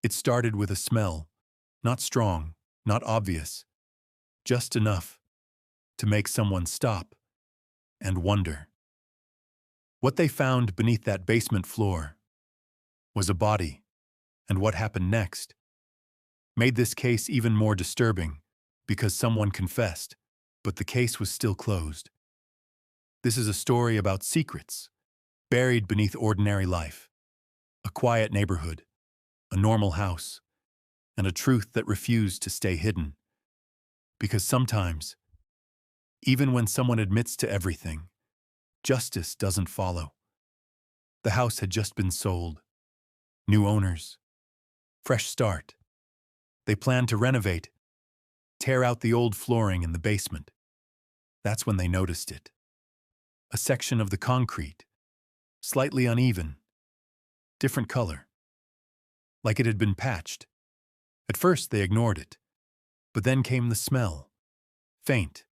It started with a smell, not strong, not obvious, just enough to make someone stop and wonder. What they found beneath that basement floor was a body, and what happened next made this case even more disturbing because someone confessed, but the case was still closed. This is a story about secrets buried beneath ordinary life, a quiet neighborhood, a normal house, and a truth that refused to stay hidden. Because sometimes, even when someone admits to everything, justice doesn't follow. The house had just been sold. New owners. Fresh start. They planned to renovate, tear out the old flooring in the basement. That's when they noticed it. A section of the concrete, slightly uneven, different color, like it had been patched. At first they ignored it, but then came the smell, faint,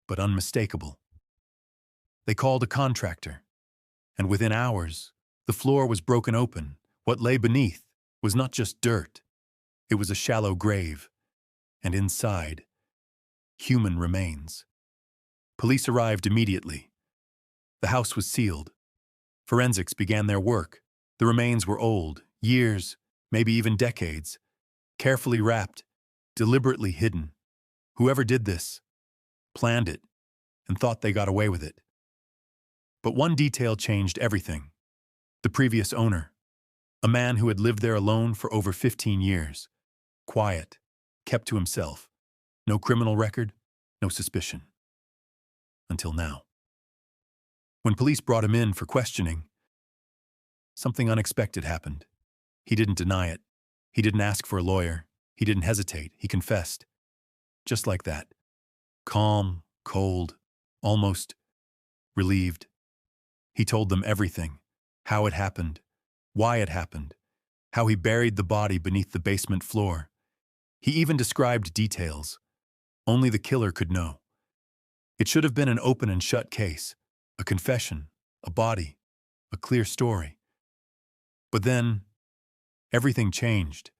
but unmistakable. They called a contractor, and within hours, the floor was broken open. What lay beneath was not just dirt, it was a shallow grave, and inside, human remains. Police arrived immediately. The house was sealed. Forensics began their work. The remains were old, years, maybe even decades, carefully wrapped, deliberately hidden. Whoever did this planned it and thought they got away with it. But one detail changed everything. The previous owner, a man who had lived there alone for over 15 years, quiet, kept to himself, no criminal record, no suspicion. Until now. When police brought him in for questioning, something unexpected happened. He didn't deny it. He didn't ask for a lawyer. He didn't hesitate. He confessed. Just like that. Calm, cold, almost relieved. He told them everything. How it happened. Why it happened. How he buried the body beneath the basement floor. He even described details. Only the killer could know. It should have been an open and shut case. A confession. A body. A clear story. But then, everything changed.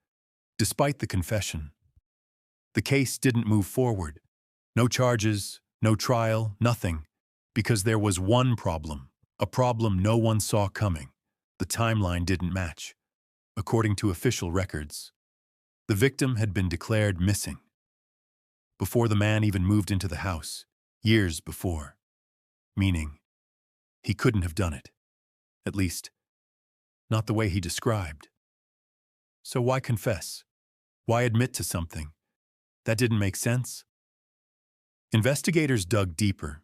Despite the confession, the case didn't move forward. No charges, no trial, nothing. Because there was one problem. A problem no one saw coming. The timeline didn't match. According to official records, the victim had been declared missing before the man even moved into the house, years before. Meaning, he couldn't have done it. At least, not the way he described. So why confess? Why admit to something that didn't make sense? Investigators dug deeper,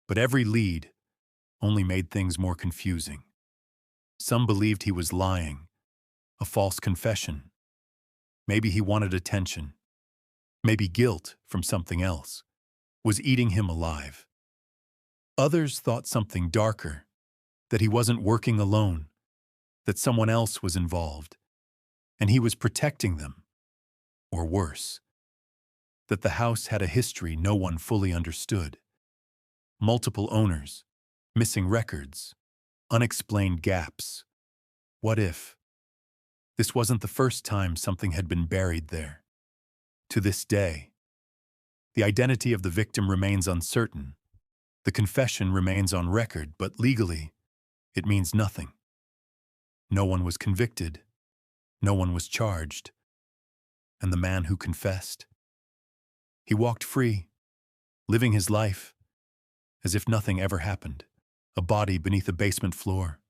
but every lead only made things more confusing. Some believed he was lying, a false confession. Maybe he wanted attention. Maybe guilt from something else was eating him alive. Others thought something darker, that he wasn't working alone, that someone else was involved, and he was protecting them. Or worse, that the house had a history no one fully understood. Multiple owners, missing records, unexplained gaps. What if this wasn't the first time something had been buried there? To this day, the identity of the victim remains uncertain. The confession remains on record, but legally, it means nothing. No one was convicted. No one was charged. And the man who confessed? He walked free, living his life as if nothing ever happened. A body beneath a basement floor.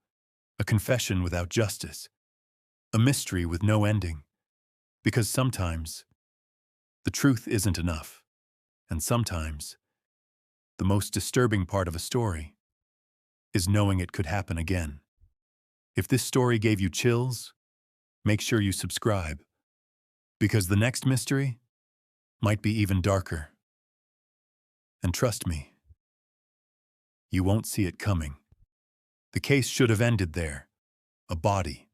A confession without justice. A mystery with no ending. Because sometimes, the truth isn't enough. And sometimes, the most disturbing part of a story is knowing it could happen again. If this story gave you chills, make sure you subscribe. Because the next mystery might be even darker. And trust me, you won't see it coming. The case should have ended there. A body,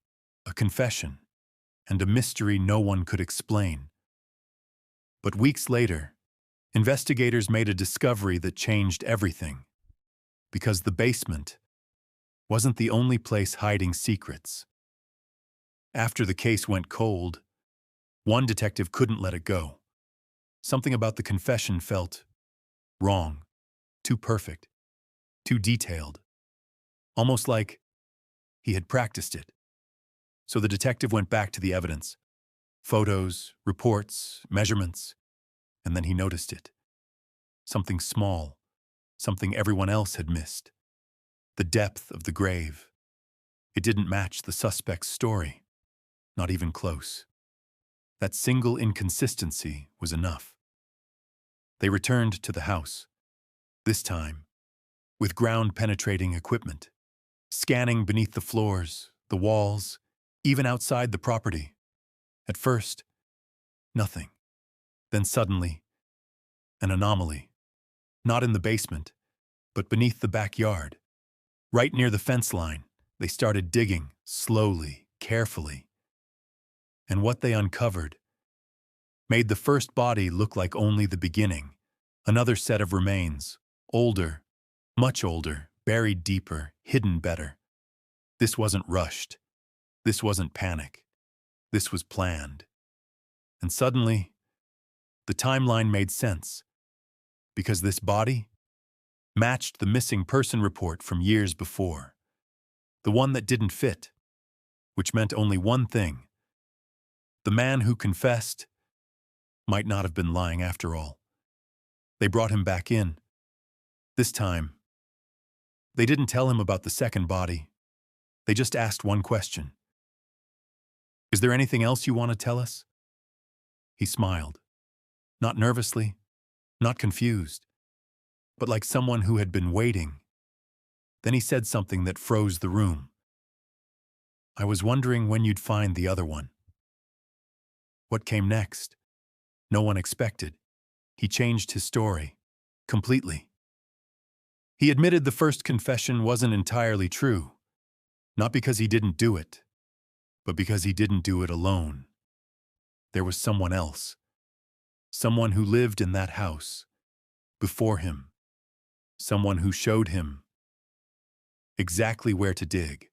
a confession, and a mystery no one could explain. But weeks later, investigators made a discovery that changed everything. Because the basement wasn't the only place hiding secrets. After the case went cold, one detective couldn't let it go. Something about the confession felt wrong, too perfect, too detailed, almost like he had practiced it. So the detective went back to the evidence, photos, reports, measurements, and then he noticed it. Something small, something everyone else had missed. The depth of the grave. It didn't match the suspect's story, not even close. That single inconsistency was enough. They returned to the house, this time with ground-penetrating equipment, scanning beneath the floors, the walls, even outside the property. At first, nothing. Then suddenly, an anomaly. Not in the basement, but beneath the backyard. Right near the fence line, they started digging, slowly, carefully. And what they uncovered made the first body look like only the beginning. Another set of remains, older, much older, buried deeper, hidden better. This wasn't rushed. This wasn't panic. This was planned. And suddenly, the timeline made sense, because this body matched the missing person report from years before. The one that didn't fit, which meant only one thing. The man who confessed might not have been lying after all. They brought him back in. This time, they didn't tell him about the second body. They just asked one question. "Is there anything else you want to tell us?" He smiled. Not nervously, not confused, but like someone who had been waiting. Then he said something that froze the room. "I was wondering when you'd find the other one." What came next? No one expected. He changed his story. Completely. He admitted the first confession wasn't entirely true. Not because he didn't do it, but because he didn't do it alone. There was someone else. Someone who lived in that house. Before him. Someone who showed him exactly where to dig.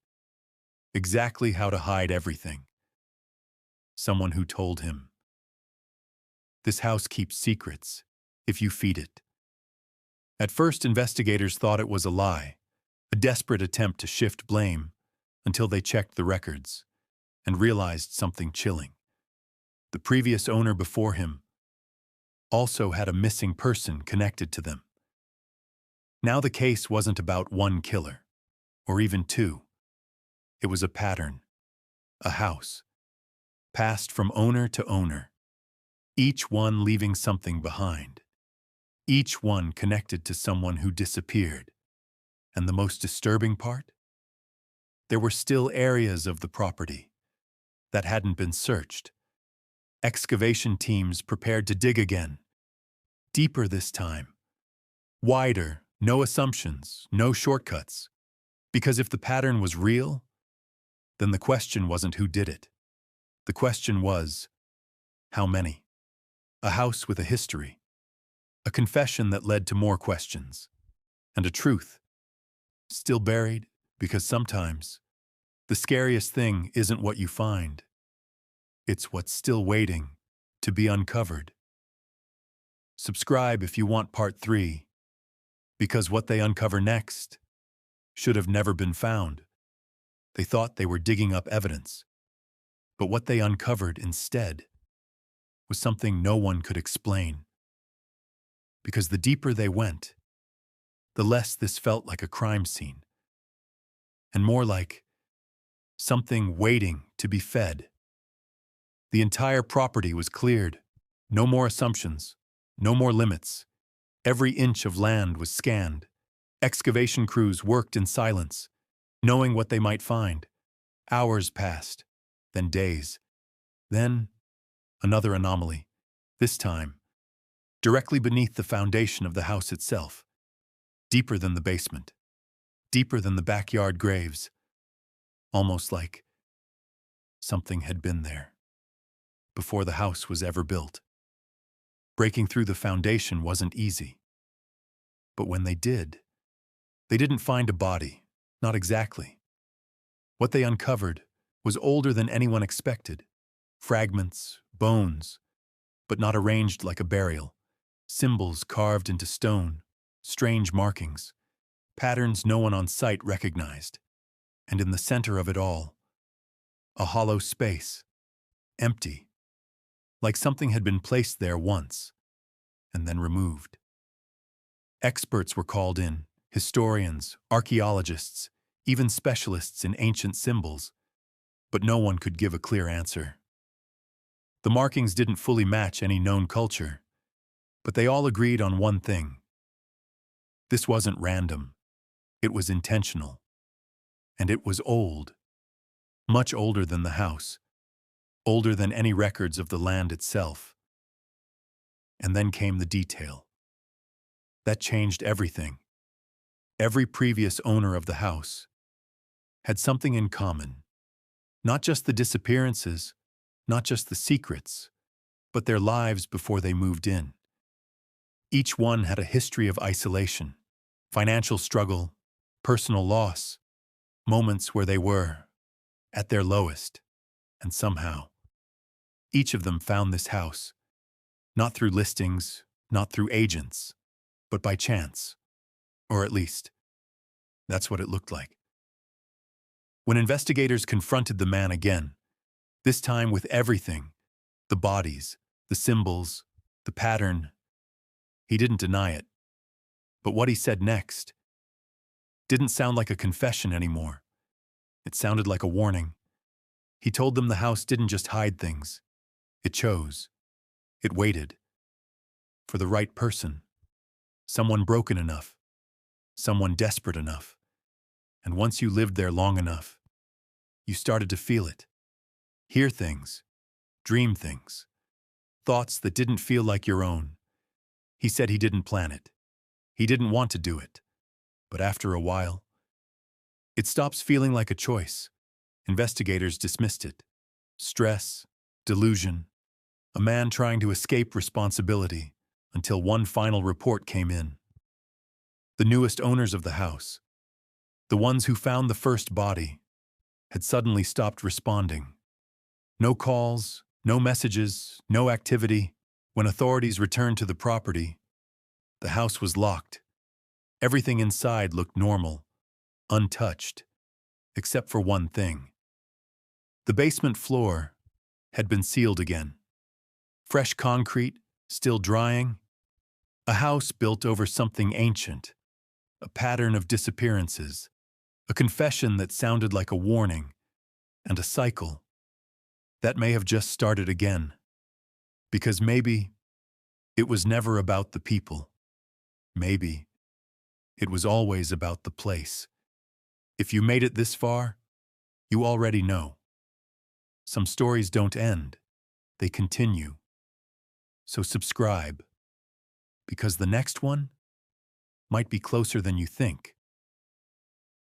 Exactly how to hide everything. Someone who told him, "This house keeps secrets, if you feed it." At first, investigators thought it was a lie, a desperate attempt to shift blame, until they checked the records and realized something chilling. The previous owner before him also had a missing person connected to them. Now the case wasn't about one killer, or even two. It was a pattern, a house, passed from owner to owner, each one leaving something behind, each one connected to someone who disappeared. And the most disturbing part? There were still areas of the property that hadn't been searched. Excavation teams prepared to dig again, deeper this time, wider, no assumptions, no shortcuts. Because if the pattern was real, then the question wasn't who did it. The question was, how many? A house with a history, a confession that led to more questions, and a truth still buried, because sometimes the scariest thing isn't what you find. It's what's still waiting to be uncovered. Subscribe if you want part 3, because what they uncover next should have never been found. They thought they were digging up evidence, but what they uncovered instead was something no one could explain. Because the deeper they went, the less this felt like a crime scene, and more like something waiting to be fed. The entire property was cleared. No more assumptions, no more limits. Every inch of land was scanned. Excavation crews worked in silence, knowing what they might find. Hours passed, then days. Then, another anomaly. This time, directly beneath the foundation of the house itself. Deeper than the basement. Deeper than the backyard graves. Almost like something had been there before the house was ever built. Breaking through the foundation wasn't easy. But when they didn't find a body, not exactly. What they uncovered was older than anyone expected. Fragments, bones, but not arranged like a burial. Symbols carved into stone, strange markings, patterns no one on site recognized. And in the center of it all, a hollow space, empty, like something had been placed there once and then removed. Experts were called in, historians, archaeologists, even specialists in ancient symbols, but no one could give a clear answer. The markings didn't fully match any known culture, but they all agreed on one thing. This wasn't random. It was intentional. And it was old. Much older than the house. Older than any records of the land itself. And then came the detail. That changed everything. Every previous owner of the house had something in common. Not just the disappearances, not just the secrets, but their lives before they moved in. Each one had a history of isolation, financial struggle, personal loss, moments where they were at their lowest, and somehow, each of them found this house, not through listings, not through agents, but by chance, or at least, that's what it looked like. When investigators confronted the man again, this time with everything, the bodies, the symbols, the pattern, he didn't deny it. But what he said next didn't sound like a confession anymore. It sounded like a warning. He told them the house didn't just hide things. It chose. It waited. For the right person. Someone broken enough. Someone desperate enough. And once you lived there long enough, you started to feel it. Hear things. Dream things. Thoughts that didn't feel like your own. He said he didn't plan it. He didn't want to do it. But after a while, it stops feeling like a choice. Investigators dismissed it. Stress, delusion, a man trying to escape responsibility until one final report came in. The newest owners of the house, the ones who found the first body, had suddenly stopped responding. No calls, no messages, no activity. When authorities returned to the property, the house was locked. Everything inside looked normal, untouched, except for one thing. The basement floor had been sealed again. Fresh concrete, still drying. A house built over something ancient. A pattern of disappearances. A confession that sounded like a warning. And a cycle that may have just started again. Because maybe it was never about the people. Maybe it was always about the place. If you made it this far, you already know. Some stories don't end. They continue. So subscribe, because the next one might be closer than you think.